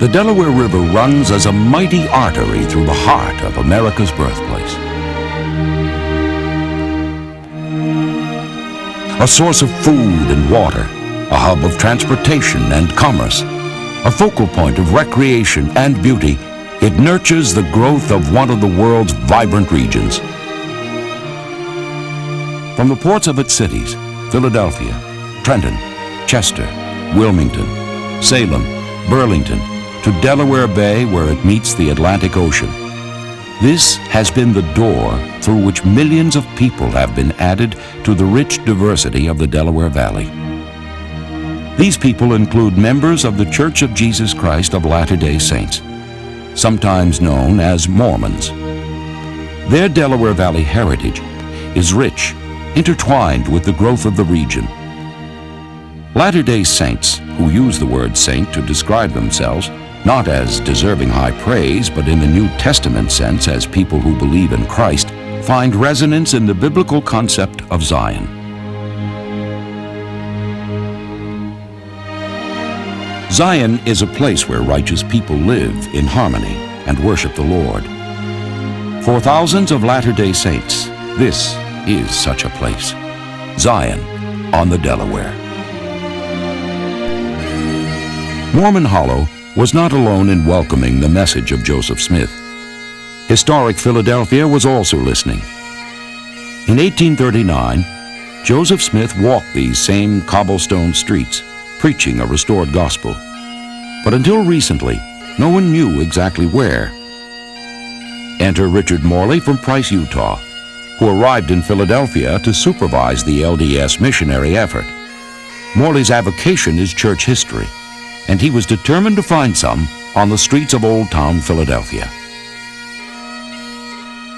The Delaware River runs as a mighty artery through the heart of America's birthplace. A source of food and water, a hub of transportation and commerce, a focal point of recreation and beauty, it nurtures the growth of one of the world's vibrant regions. From the ports of its cities, Philadelphia, Trenton, Chester, Wilmington, Salem, Burlington, to Delaware Bay where it meets the Atlantic Ocean. This has been the door through which millions of people have been added to the rich diversity of the Delaware Valley. These people include members of the Church of Jesus Christ of Latter-day Saints, sometimes known as Mormons. Their Delaware Valley heritage is rich, intertwined with the growth of the region. Latter-day Saints, who use the word saint to describe themselves, not as deserving high praise, but in the New Testament sense as people who believe in Christ, find resonance in the biblical concept of Zion. Zion is a place where righteous people live in harmony and worship the Lord. For thousands of Latter-day Saints, this is such a place, Zion on the Delaware. Mormon Hollow was not alone in welcoming the message of Joseph Smith. Historic Philadelphia was also listening. In 1839, Joseph Smith walked these same cobblestone streets, preaching a restored gospel. But until recently, no one knew exactly where. Enter Richard Morley from Price, Utah, who arrived in Philadelphia to supervise the LDS missionary effort. Morley's avocation is church history, and he was determined to find some on the streets of Old Town Philadelphia.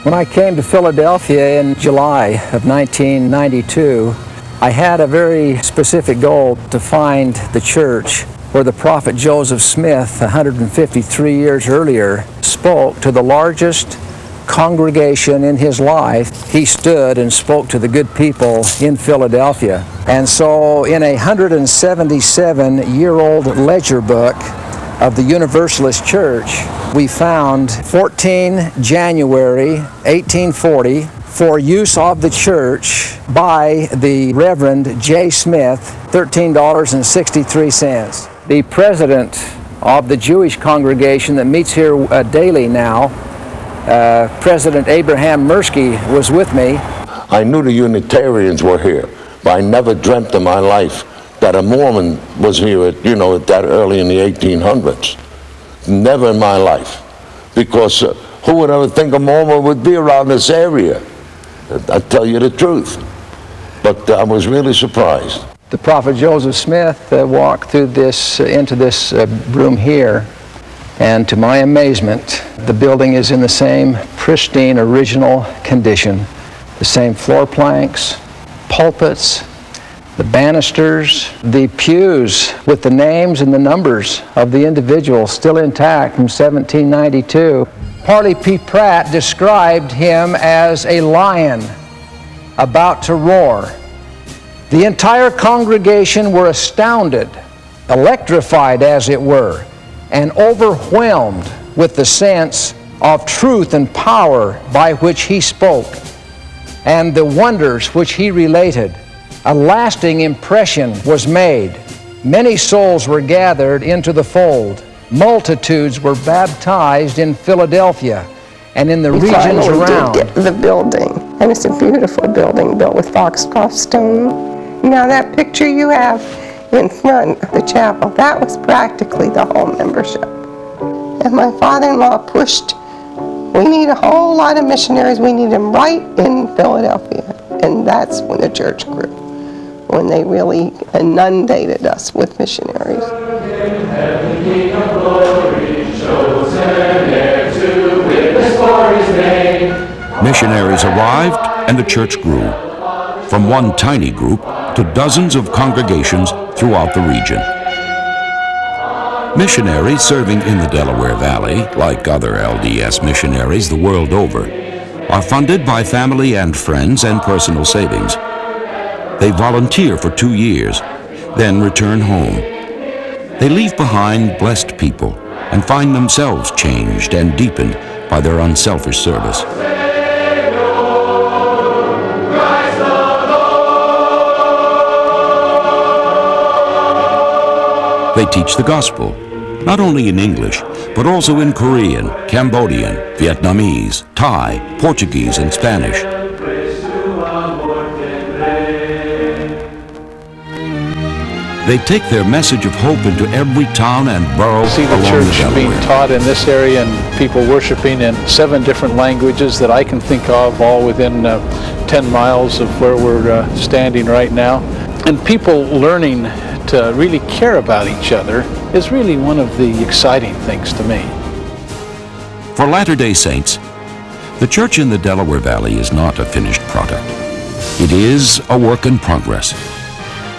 When I came to Philadelphia in July of 1992, I had a very specific goal to find the church where the prophet Joseph Smith, 153 years earlier, spoke to the largest congregation in his life. He stood and spoke to the good people in Philadelphia. And so in a 177-year-old ledger book of the Universalist Church, we found 14 January 1840 for use of the church by the Reverend J. Smith, $13.63. The president of the Jewish congregation that meets here daily now, President Abraham Mirsky, was with me. I knew the Unitarians were here, but I never dreamt in my life that a Mormon was here at that early in the 1800s. Never in my life. Because who would ever think a Mormon would be around this area? I tell you the truth. But I was really surprised. The prophet Joseph Smith walked through into this room here, and to my amazement, the building is in the same pristine, original condition. The same floor planks, pulpits, the banisters, the pews with the names and the numbers of the individuals still intact from 1792. Parley P. Pratt described him as a lion about to roar. The entire congregation were astounded, electrified as it were, and overwhelmed with the sense of truth and power by which he spoke, and the wonders which he related. A lasting impression was made. Many souls were gathered into the fold. Multitudes were baptized in Philadelphia and in the regions around. We did get the building, and it's a beautiful building built with Foxcroft stone. Now that picture you have in front of the chapel, that was practically the whole membership. And my father-in-law pushed, we need a whole lot of missionaries, we need them right in Philadelphia. And that's when the church grew, when they really inundated us with missionaries. Missionaries arrived and the church grew, from one tiny group to dozens of congregations throughout the region. Missionaries serving in the Delaware Valley, like other LDS missionaries the world over, are funded by family and friends and personal savings. They volunteer for 2 years, then return home. They leave behind blessed people and find themselves changed and deepened by their unselfish service. They teach the gospel, not only in English, but also in Korean, Cambodian, Vietnamese, Thai, Portuguese, and Spanish. They take their message of hope into every town and borough See the along the church being Delaware. taught in this area and people worshiping in 7 different languages that I can think of, all within 10 miles of where we're standing right now. And people learning to really care about each other is really one of the exciting things to me. For Latter-day Saints, the church in the Delaware Valley is not a finished product. It is a work in progress,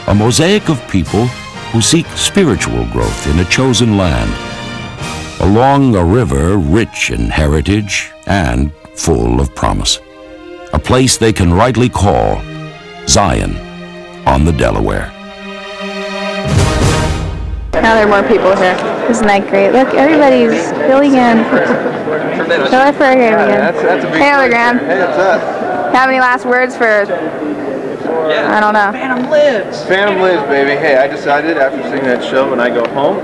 a mosaic of people who seek spiritual growth in a chosen land, along a river rich in heritage and full of promise, a place they can rightly call Zion on the Delaware. Now there are more people here. Isn't that great? Look, everybody's filling in. Hello for again. Hey, Elder Graham. Hey, what's up? Have any last words for, I don't know. Phantom Lives, baby. Hey, I decided after seeing that show when I go home,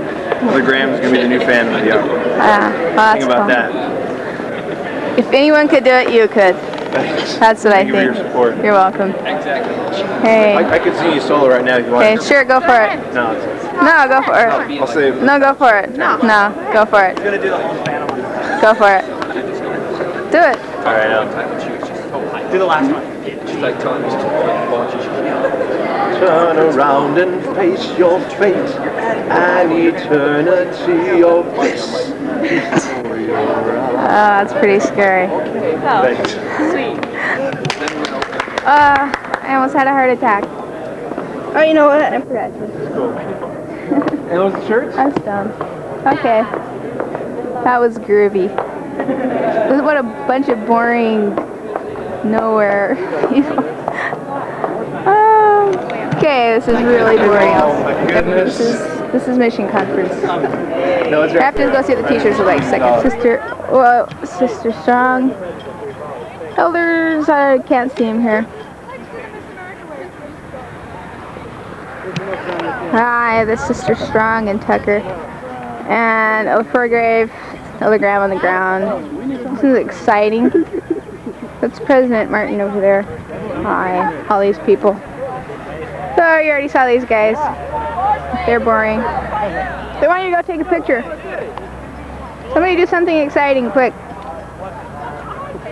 Elder Graham's going to be the new Phantom of the Opera. Well, that's Think about cool. that. If anyone could do it, you could. Thanks. That's what Thank I you think. for your support. You're welcome. Exactly. Hey. I could sing you solo right now if you want. Okay, sure, go for it. No, it's No, go for it. I'll save it. No, go for it. No, go for it. Gonna do the whole Phantom. Go for it. Do it. All right, do the last one. Turn around and face your fate, an eternity of bliss. Oh, that's pretty scary. Thanks. I almost had a heart attack. Oh, you know what? I forgot to. And was the church? I'm stoned. Okay. That was groovy. What a bunch of boring, nowhere. Okay, this is really boring. Oh my goodness. This is mission conference. No, it's I have to go see what the teachers are like. Second Sister Strong. Elders, I can't see him here. Hi, this is Sister Strong and Tucker. And Elder Forgrave, Elder Graham on the ground. This is exciting. That's President Martin over there. Hi, all these people. So you already saw these guys. They're boring. They want you to go take a picture. Somebody do something exciting, quick.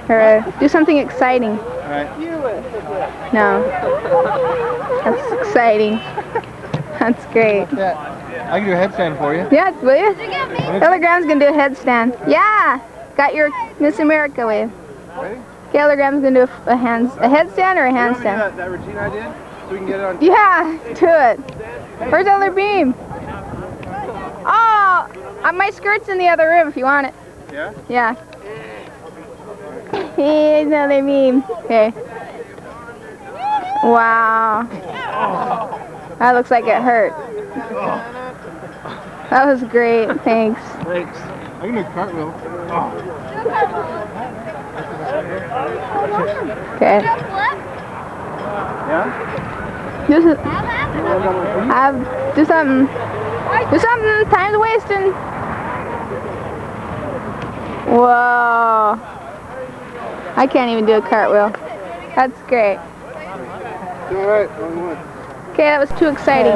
Or do something exciting. No. That's exciting. That's great. I can do a headstand for you. Yeah, will you? Elder Graham's gonna do a headstand. Yeah! Got your Miss America wave. Ready? Okay, Elder Graham's gonna do a headstand or a handstand? That routine I did, so we can get it on. Yeah, do it. Where's Elder Beam? Oh, my skirt's in the other room if you want it. Yeah? Yeah. Here's Elder Beam. Okay. Wow. That looks like it hurt. That was great, thanks. Thanks. I can do a cartwheel. Okay. Yeah? Do something. Do something. Time's wasting. Whoa. I can't even do a cartwheel. That's great. Alright, Okay, that was too exciting.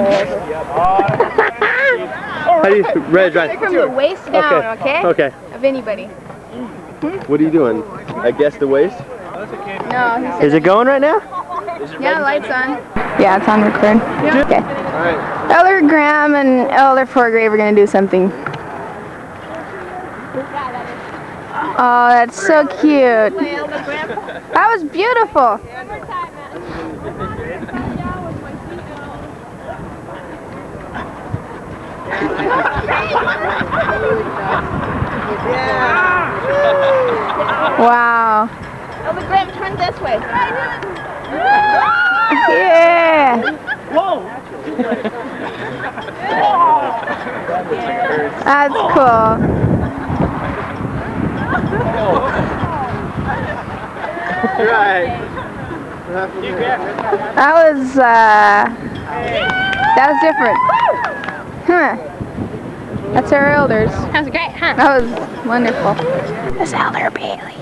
how do you, Reg, Like from the waist down, okay? Okay. Of anybody. What are you doing? I guess the waist? No, he said Is it going right now? yeah, lights on. Yeah, it's on record. Okay. Alright. Elder Graham and Elder Forgrave are going to do something. Oh, that's so cute. That was beautiful. Wow. Elder Graham, turn this way. Yeah. That's cool. Right. That was different. Huh. That's our elders. That was great, huh? That was wonderful. That's Elder Bailey.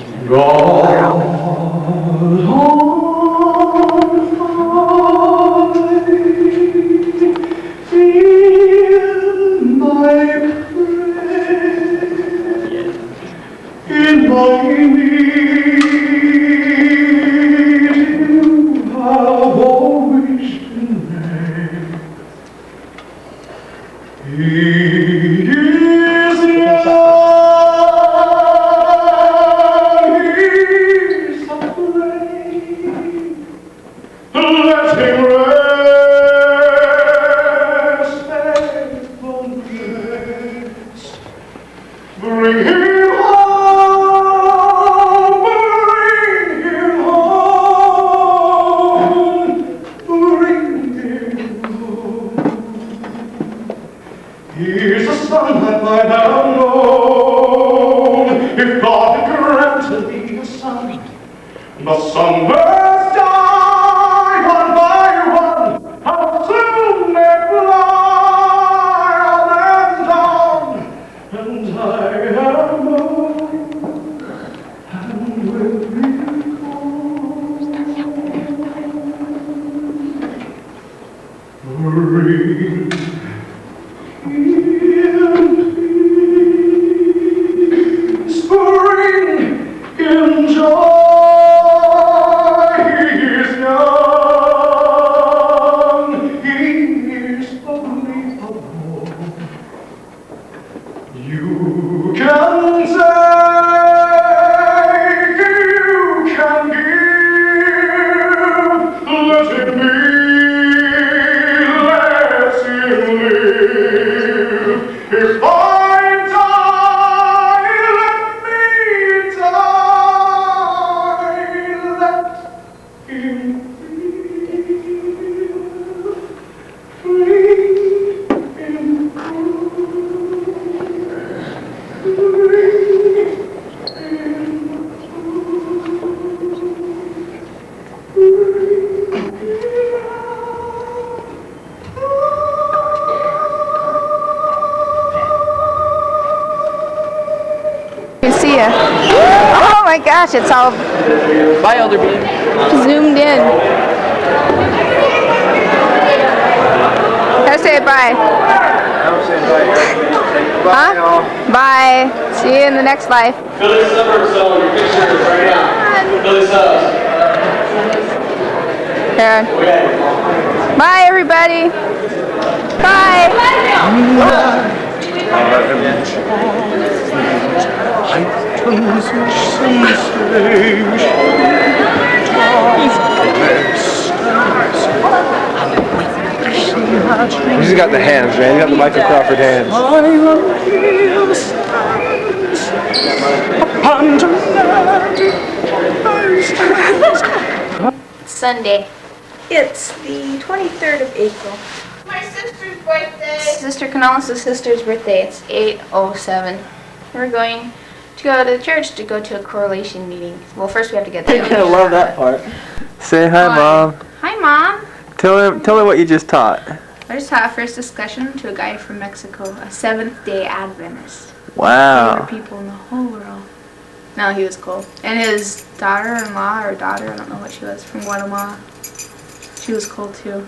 Here's a son that might have known, if God had granted thee a son. The son must die one by one, how soon they fly on and on, and I have known, and will recall. Oh my gosh, it's all Bye, Elder Bean. zoomed in. Gotta say bye. I'm saying bye, Elder Bean. Bye, Huh? Bye. See you in the next life. Fill this up so your pictures right now. Fill this up. Karen. Bye, everybody. Bye. He's got the hands, man. He's got the Michael Crawford hands. Sunday. It's the 23rd of April. My sister's birthday. Sister Canales' sister's birthday. It's 8:07. We're going to go to church to go to a correlation meeting. Well, first we have to get there. I love that part. Say hi, Mom. Hi, Mom. Tell her what you just taught. I just taught a first discussion to a guy from Mexico, a Seventh-day Adventist. Wow. Favorite people in the whole world. No, he was cool. And his daughter-in-law, or daughter, I don't know what she was, from Guatemala. She was cool too.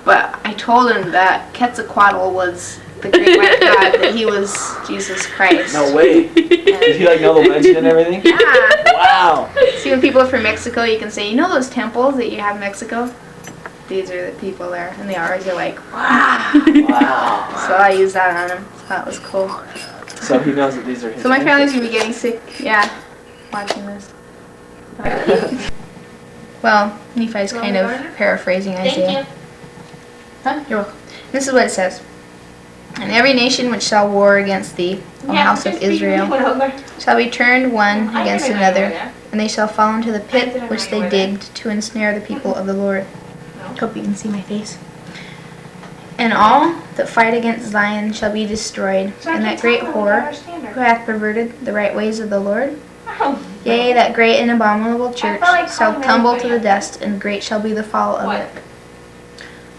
But I told him that Quetzalcoatl was the great white god, that he was Jesus Christ. No way. Did he know the legend and everything? Yeah. Wow. See, when people are from Mexico, you can say, you know those temples that you have in Mexico? These are the people there. And the R's are like, wow. Wow. So I used that on him. So that was cool. So he knows that these are his. So my family's gonna be getting sick, yeah, watching this. Well, Nephi's kind of paraphrasing Isaiah. Huh? You're welcome. This is what it says. And every nation which shall war against thee, O house of Israel, shall be turned one against another, and they shall fall into the pit which they digged to ensnare the people of the Lord. Hope you can see my face. And all that fight against Zion shall be destroyed, and that great whore who hath perverted the right ways of the Lord, yea, that great and abominable church shall tumble to the dust, and great shall be the fall of it.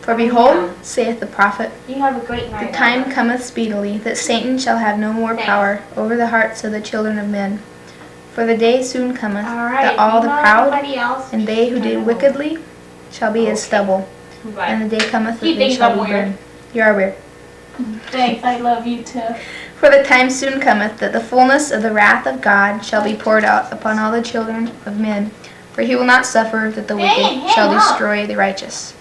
For behold, saith the prophet, You have a great night. the time cometh speedily, that Satan shall have no more power over the hearts of the children of men. For the day soon cometh, that all the proud and they who do wickedly shall be as stubble, and the day cometh that they shall be burned. You are weird. Thanks, I love you too. For the time soon cometh that the fullness of the wrath of God shall be poured out upon all the children of men, for he will not suffer that the wicked shall destroy the righteous.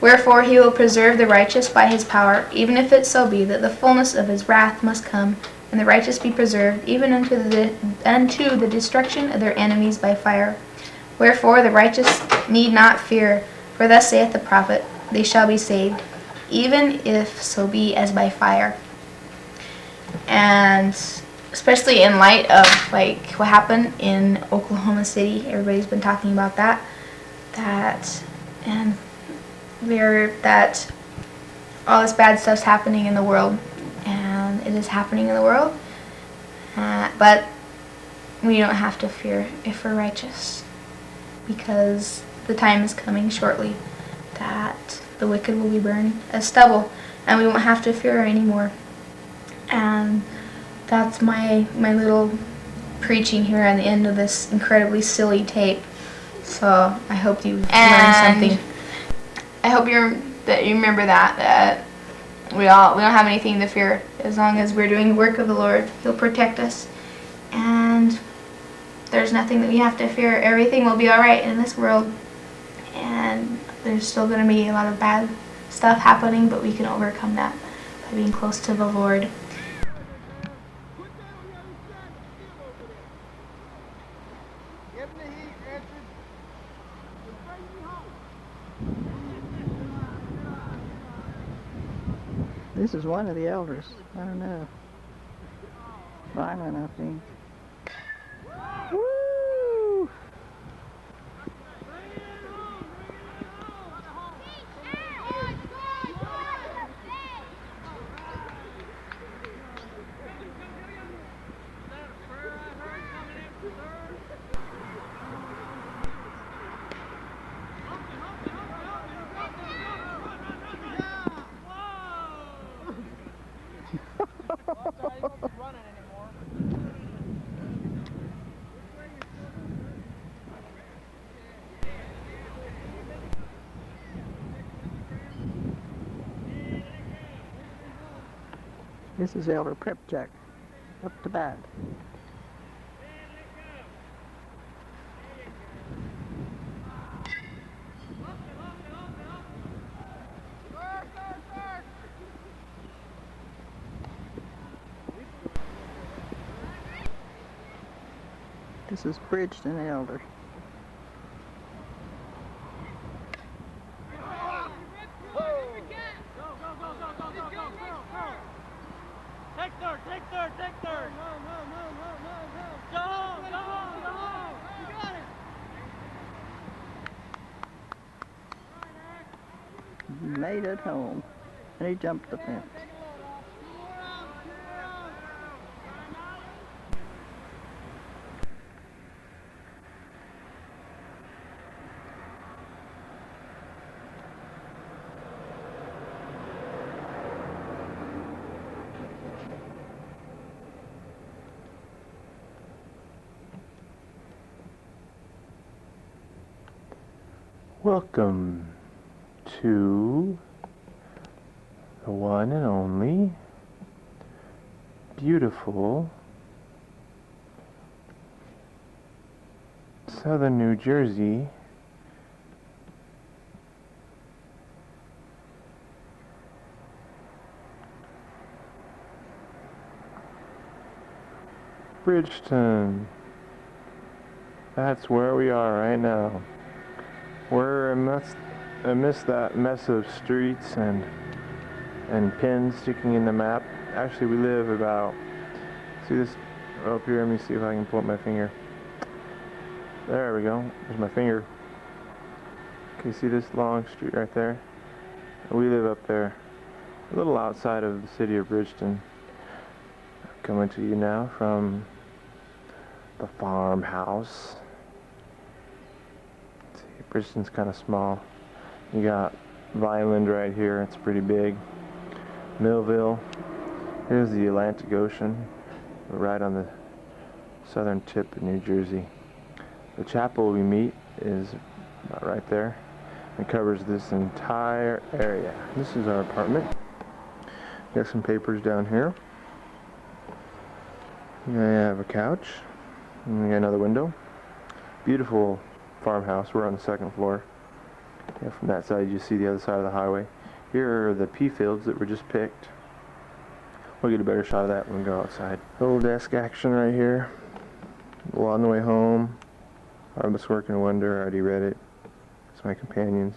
Wherefore he will preserve the righteous by his power, even if it so be that the fullness of his wrath must come, and the righteous be preserved, even unto the destruction of their enemies by fire. Wherefore the righteous need not fear, for thus saith the prophet, they shall be saved, even if so be as by fire. And especially in light of like what happened in Oklahoma City, everybody's been talking about that all this bad stuff's happening in the world, and it is happening in the world, but we don't have to fear if we're righteous, because the time is coming shortly that the wicked will be burned as stubble, and we won't have to fear anymore. And that's my little preaching here on the end of this incredibly silly tape. So I hope you learned something. I hope that you remember that we don't have anything to fear as long as we're doing the work of the Lord. He'll protect us, and there's nothing that we have to fear. Everything will be all right in this world, and there's still going to be a lot of bad stuff happening, but we can overcome that by being close to the Lord. This is one of the elders. I don't know. Violent, I think. Woo! This is Elder Prepjack, up to bat. This is Bridgeton Elder. He made it home, and he jumped the fence. Welcome to the one and only beautiful Southern New Jersey Bridgeton. That's where we are right now. We're amidst that mess of streets and pins sticking in the map. Actually, we live about, see this up here? Let me see if I can pull up my finger. There we go. There's my finger. Can you see this long street right there? We live up there, a little outside of the city of Bridgeton. Coming to you now from the farmhouse. Let's see, Bridgeton's kind of small. You got Vineland right here, it's pretty big. Millville. Here's the Atlantic Ocean. We're right on the southern tip of New Jersey. The chapel we meet is about right there. It covers this entire area. This is our apartment. Got some papers down here. Here I have a couch. And we got another window. Beautiful farmhouse. We're on the second floor. Yeah, from that side you see the other side of the highway. Here are the pea fields that were just picked. We'll get a better shot of that when we go outside. Little desk action right here. Well, on the way home. Harvest Work and Wonder. I already read it. It's my companions.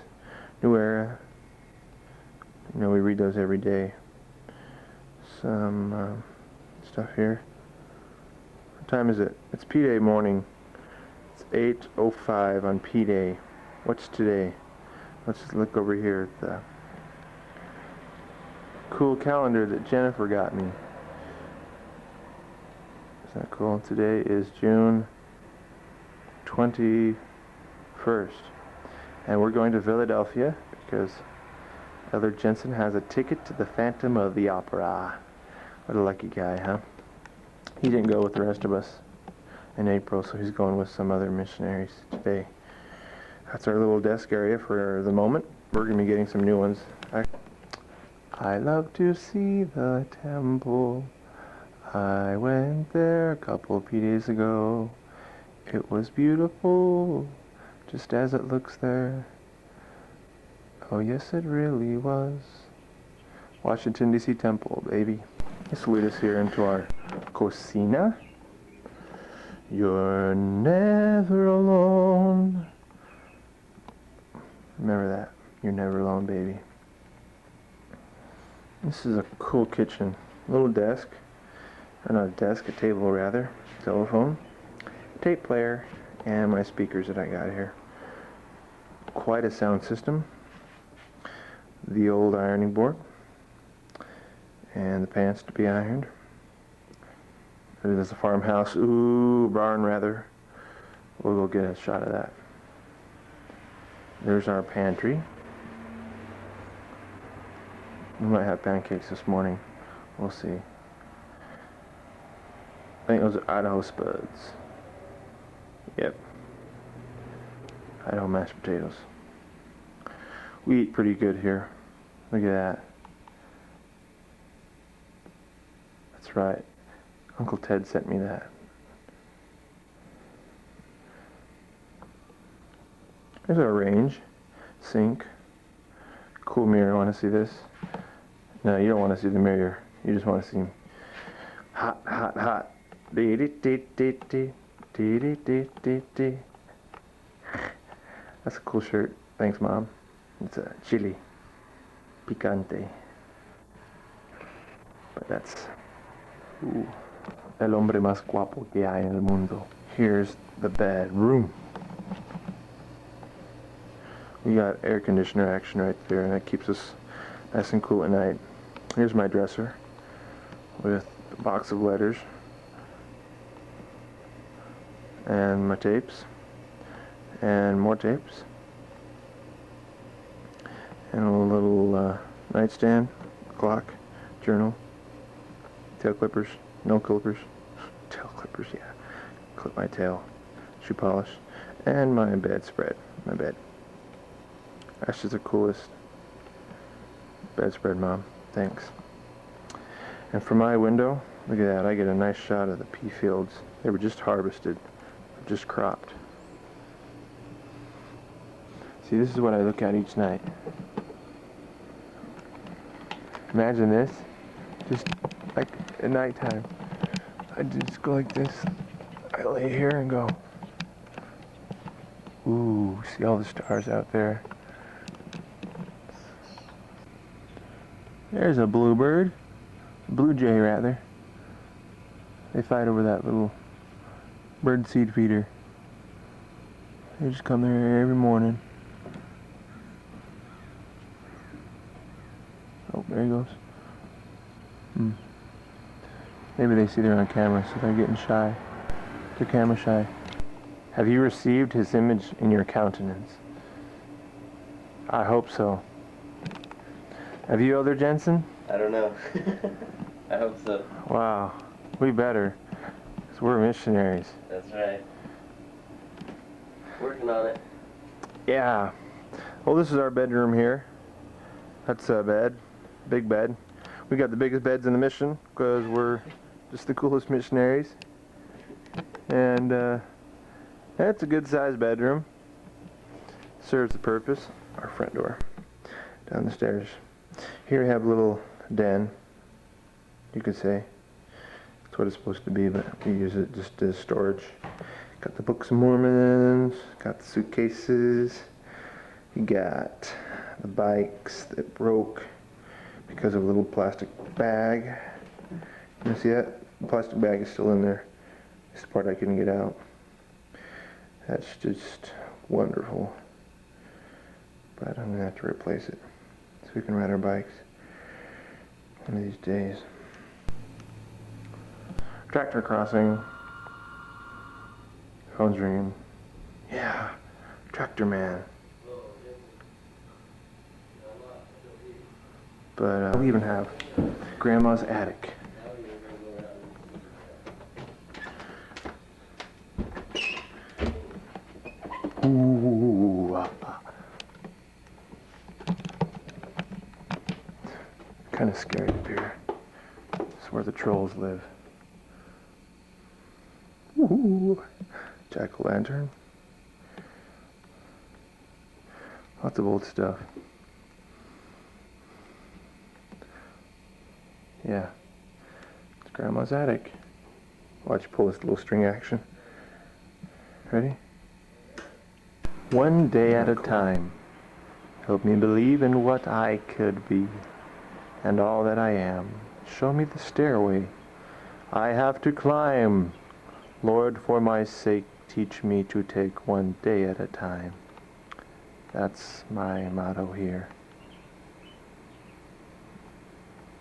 New Era. You know, we read those every day. Some stuff here. What time is it? It's P-Day morning. It's 8:05 on P-Day. What's today? Let's just look over here at the cool calendar that Jennifer got me. Is that cool? Today is June 21st. And we're going to Philadelphia because Elder Jensen has a ticket to the Phantom of the Opera. What a lucky guy, huh? He didn't go with the rest of us in April, so he's going with some other missionaries today. That's our little desk area for the moment. We're going to be getting some new ones. I love to see the temple. I went there a couple of days ago. It was beautiful, just as it looks there. Oh yes, it really was. Washington, D.C. Temple, baby. This will lead us here into our cocina. You're never alone. Remember that. You're never alone, baby. This is a cool kitchen. Little desk. Or not a desk, a table rather. Telephone. Tape player. And my speakers that I got here. Quite a sound system. The old ironing board. And the pants to be ironed. There's a farmhouse. Ooh, barn rather. We'll go get a shot of that. There's our pantry. We might have pancakes this morning. We'll see. I think those are Idaho Spuds. Yep. Idaho mashed potatoes. We eat pretty good here. Look at that. That's right. Uncle Ted sent me that. There's our range. Sink. Cool mirror. Want to see this? No, you don't want to see the mirror. You just want to see hot, hot, hot. Dee dee dee dee dee dee dee dee dee dee. That's a cool shirt. Thanks, Mom. It's a chili picante. But that's el hombre más guapo que hay en el mundo. Here's the bedroom. We got air conditioner action right there, and that keeps us nice and cool at night. Here's my dresser with a box of letters and my tapes and more tapes and a little nightstand, clock, journal, tail clippers, no clippers, tail clippers, yeah, clip my tail, shoe polish, and my bedspread, my bed. That's just the coolest bedspread, Mom. Thanks. And from my window, look at that. I get a nice shot of the pea fields. They were just harvested, just cropped. See, this is what I look at each night. Imagine this, just like at nighttime. I just go like this. I lay here and go, ooh, see all the stars out there. There's a bluebird, blue jay rather. They fight over that little bird seed feeder. They just come there every morning. There he goes. Maybe they see they're on camera, so they're getting shy. They're camera shy. Have you received his image in your countenance? I hope so. Have you, Elder Jensen? I don't know. I hope so. Wow. We better. Because we're missionaries. That's right. Working on it. Yeah. Well, this is our bedroom here. That's a bed. Big bed. We got the biggest beds in the mission because we're just the coolest missionaries. And that's a good sized bedroom. Serves the purpose. Our front door. Down the stairs. Here we have a little den, you could say. That's what it's supposed to be, but we use it just as storage. Got the Books of Mormons, got the suitcases, you got the bikes that broke because of a little plastic bag. You see that? The plastic bag is still in there. It's the part I couldn't get out. That's just wonderful. But I'm going to have to replace it so we can ride our bikes one of these days. Tractor crossing. Phone's ringing. Yeah, tractor man. But we even have Grandma's attic. Ooh. Kind of scary up here. It's where the trolls live. Ooh. Jack-o'-lantern. Lots of old stuff. Yeah. It's Grandma's attic. Watch you pull this little string action. Ready? One day at a time. Help me believe in what I could be and all that I am. Show me the stairway I have to climb. Lord, for my sake, teach me to take one day at a time. That's my motto here.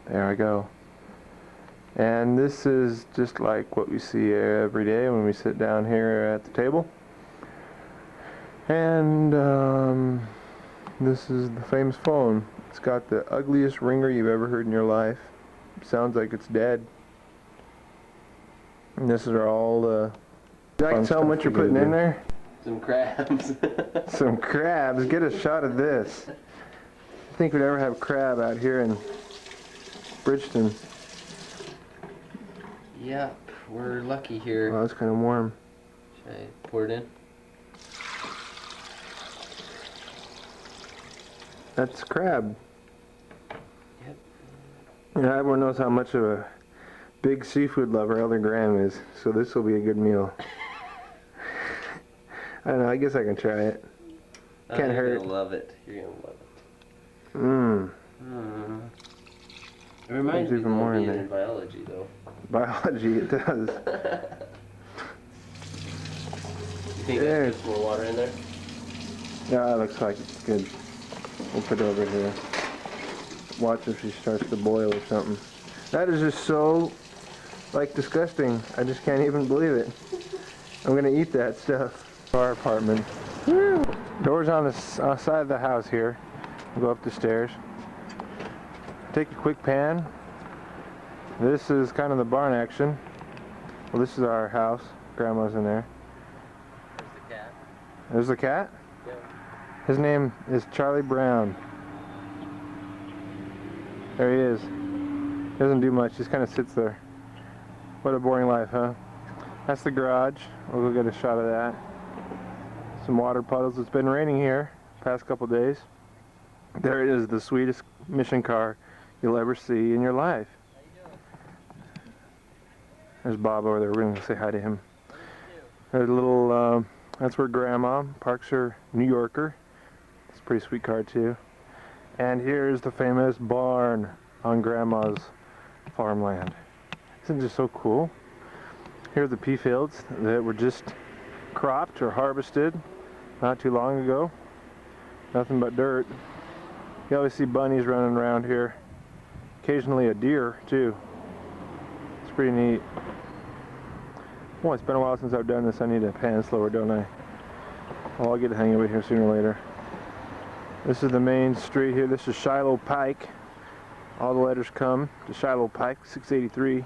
There I go. And this is just like what we see every day when we sit down here at the table. And this is the famous phone. It's got the ugliest ringer you've ever heard in your life. Sounds like it's dead. And this is all the... I can tell what you're putting in there. Some crabs. Some crabs. Get a shot of this. I think we'd ever have crab out here in Bridgeton. Yep, we're lucky here. Wow, it's kind of warm. Should I pour it in? That's crab. Yep. Yeah, everyone knows how much of a big seafood lover Elder Graham is, so this will be a good meal. I don't know, I guess I can try it. Can't hurt. You're gonna love it. You're gonna love it. Mmm. It reminds me even of more in being there. in biology, though. Biology, it does. You think I put more water in there? Yeah, it looks like it's good. We'll put it over here. Watch if she starts to boil or something. That is just so, like, disgusting. I just can't even believe it. I'm gonna eat that stuff. Our apartment. Woo! Doors on the side of the house here. We'll go up the stairs. Take a quick pan. This is kind of the barn action. Well, this is our house. Grandma's in there. There's the cat. There's the cat? Yeah. His name is Charlie Brown. There he is. He doesn't do much, just kind of sits there. What a boring life, huh? That's the garage. We'll go get a shot of that. Some water puddles. It's been raining here past couple days. There it is, the sweetest mission car you'll ever see in your life. There's Bob over there. We're going to say hi to him. There's a little, that's where Grandma parks her New Yorker. It's a pretty sweet car too. And here's the famous barn on Grandma's farmland. Isn't it just so cool? Here are the pea fields that were just cropped or harvested not too long ago. Nothing but dirt. You always see bunnies running around here. occasionally a deer too. It's pretty neat. Well, it's been a while since I've done this. I need to pan slower, don't I? Well, I'll get the hang of it here sooner or later. This is the main street here. This is Shiloh Pike. All the letters come to Shiloh Pike, 683.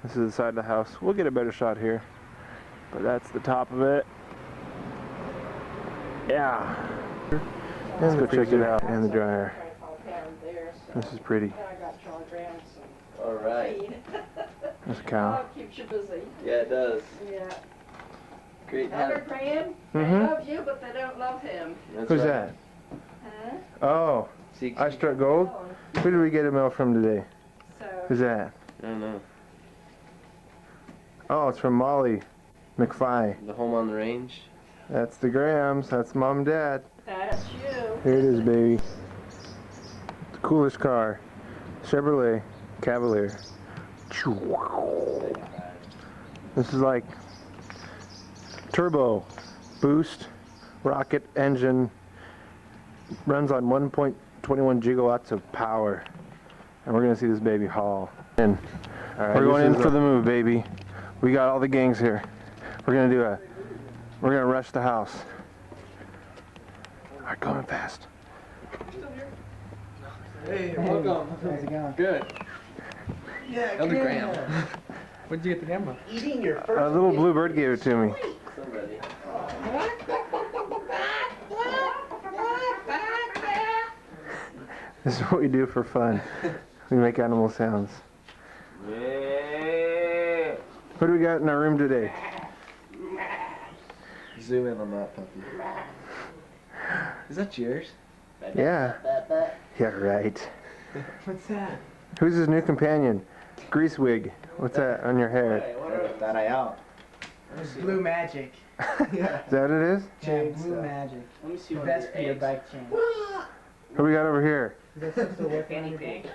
This is the side of the house. We'll get a better shot here. But that's the top of it. Yeah. Let's go check it out. And the dryer. This is pretty. All right. There's a cow. Keeps you busy. Yeah, it does. Yeah. Great. They're praying. They love you, but they don't love him. Who's that? Huh? Oh, I Struck Gold? Who did we get a mail from today? Who's that? I don't know. Oh, it's from Molly McFly. The Home on the Range. That's the Grahams. That's Mom and Dad. That's you. Here it is, baby. The coolest car. Chevrolet Cavalier. This is like turbo, boost, rocket engine. Runs on 1.21 gigawatts of power. And we're going to see this baby haul. And we're going in for the move, baby. We got all the gangs here. We're going to rush the house. All right, going fast. Hey, welcome. How's it going? Good. Yeah, Elder Graham. Where'd you get the camera? Eating your first. A little blue bird gave it to me. Somebody. This is what we do for fun. We make animal sounds. Yeah. What do we got in our room today? Zoom in on that puppy. Is that yours? Yeah. Yeah, right. What's that? Who's his new companion? Greasewig. What's that on your hair? That I out. Blue Magic. Yeah. Is that what it is? Yeah, Blue Magic. Let me see The what best for your bike chain. What do we got over here? Is that supposed to work on your bike?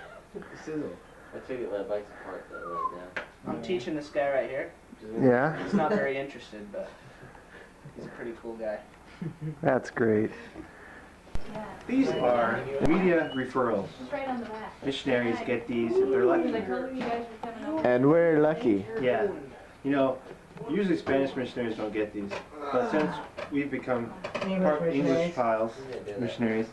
Sizzle. I took it my bike's apart though right now. I'm teaching this guy right here. Yeah? He's not very interested, but he's a pretty cool guy. That's great. These are media referrals. Right on the back. Missionaries get these if they're lucky. And we're lucky. Yeah. You know, usually Spanish missionaries don't get these. But since we've become English piles, missionaries,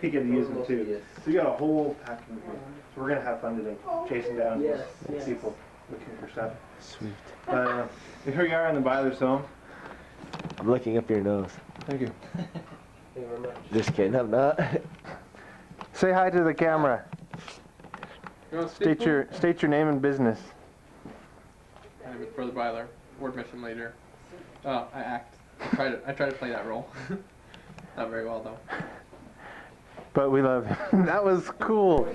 we get to use them too. So we got a whole pack of them here. So we're going to have fun today, chasing down people looking for stuff. Sweet. But here we are in the Byler's home. I'm looking up your nose. Thank you. Just kidding, I'm not. Say hi to the camera. State your name and business. My name is Brother Byler, Ward Mission Leader. Oh, I act. I try to play that role. Not very well though. But we love him. That was cool.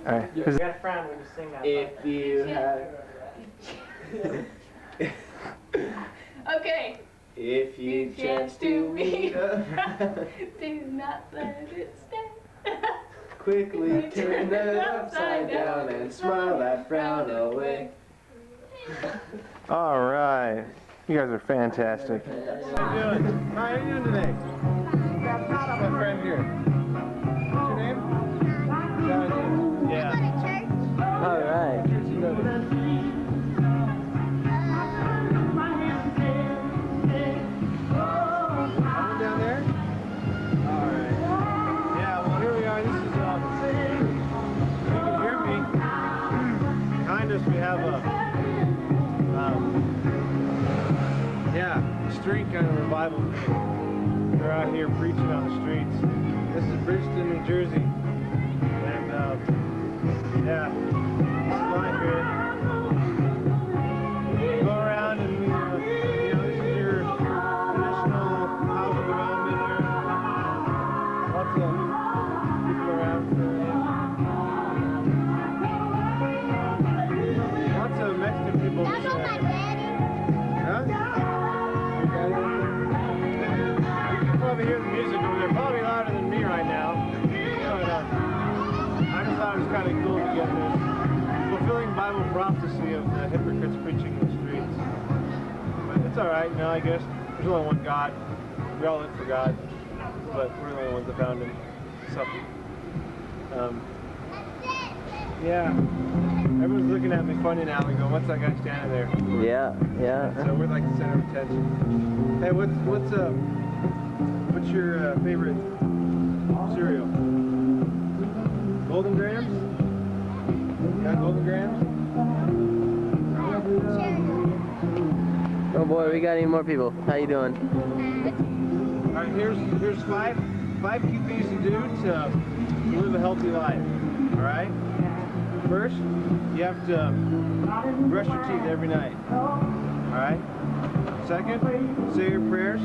All right. You gotta frown when you sing that. If you had... Okay. If you chance to meet do not let it stay. quickly turn it upside down and smile that frown away. All right. You guys are fantastic. How you doing? How are you doing today? My friend here. What's your name? Johnny. Yeah. All right. Down there? Alright. Yeah, well here we are. This is, you can hear me. Behind us we have a, street kind of revival thing. They're out here preaching on the streets. This is Bridgeton, New Jersey. And, yeah, this is live here. Go around and, you know, this is your traditional house around in here. Lots of people around for lots of Mexican people. Huh? You can probably hear the music over there, probably louder than me right now. But, I just thought it was kind of cool to get this fulfilling Bible prophecy of the hypocrites preaching in the streets. But it's alright, you know, I guess. There's only one God. We all live for God. But we're the only ones that found Him. So, Yeah. Everyone's looking at me funny now. We go, what's that guy standing there? Yeah, yeah. So we're like the center of attention. Hey, what's your favorite cereal? Golden Grams? Got Golden Grams? Oh boy, we got any more people. How you doing? All right, here's five key things to do to live a healthy life. All right. First, you have to brush your teeth every night. All right. Second, say your prayers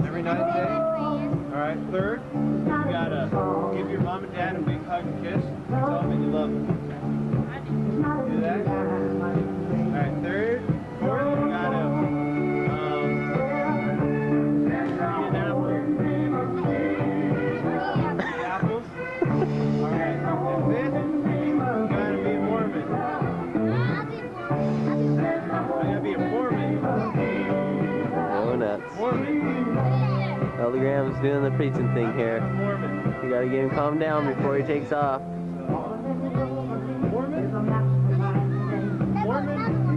every night and day. All right. Third, you gotta give your mom and dad a big hug and kiss. Tell them that you love them. Do that. All right. Third, fourth, you gotta eat an apple. Eat apples. All right. And fifth, you gotta be a Mormon. I gotta be a Mormon. Go nuts. Mormon. Elder Graham's doing the preaching thing here. Mormon. You gotta get him calmed down before he takes off. Mormon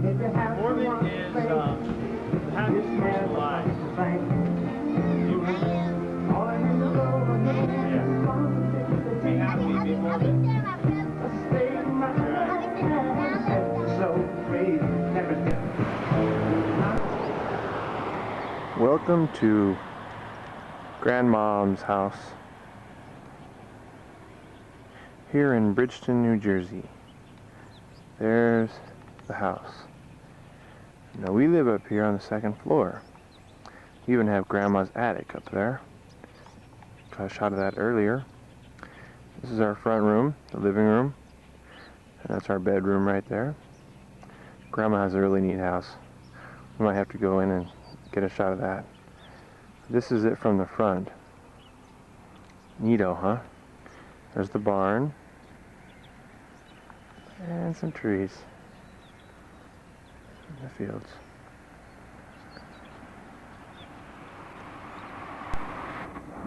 is the happiest person alive. You yeah. Be happy, be Mormon. Welcome to Grandmom's house here in Bridgeton, New Jersey. There's the house. Now we live up here on the second floor. We even have Grandma's attic up there. Got a shot of that earlier. This is our front room, the living room, and that's our bedroom right there. Grandma has a really neat house. We might have to go in and get a shot of that. This is it from the front. Neato, huh? There's the barn. And some trees in the fields.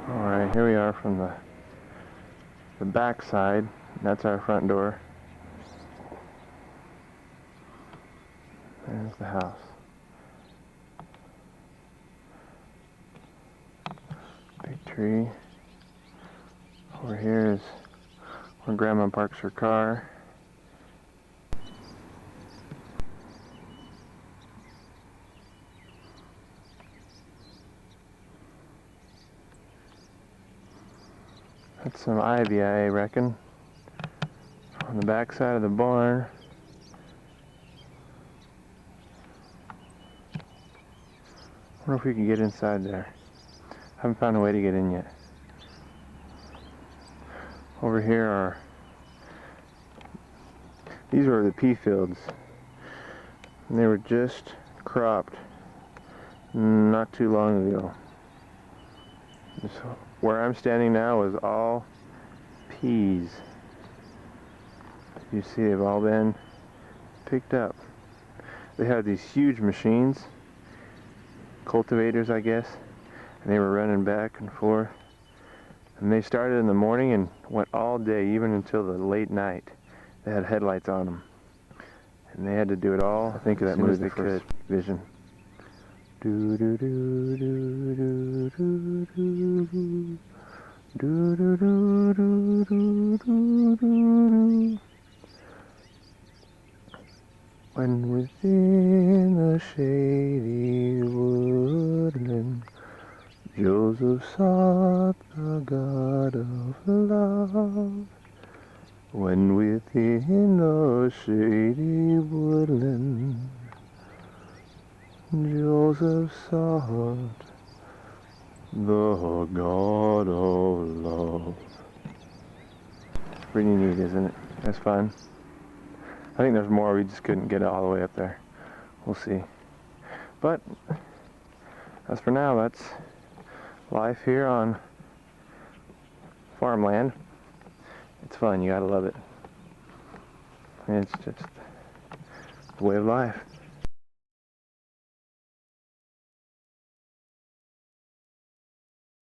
Alright, here we are from the back side. That's our front door. There's the house. Big tree. Over here is where Grandma parks her car. That's some ivy, I reckon. On the back side of the barn. I wonder if we can get inside there. Haven't found a way to get in yet. Over here these were the pea fields. And they were just cropped not too long ago. Where I'm standing now is all peas. You see, they've all been picked up. They had these huge machines, cultivators I guess, and they were running back and forth. And they started in the morning and went all day, even until the late night. They had headlights on them. And they had to do it all. I think of that movie, The First Vision. Do do do do do do do do do do do do do do. When within the shady woodland, Joseph sought the God of love. When within the shady woodland, Joseph sought the God of love. It's pretty neat, isn't it? That's fun. I think there's more, we just couldn't get it all the way up there. We'll see. But, as for now, that's life here on farmland. It's fun, you gotta love it. And it's just the way of life.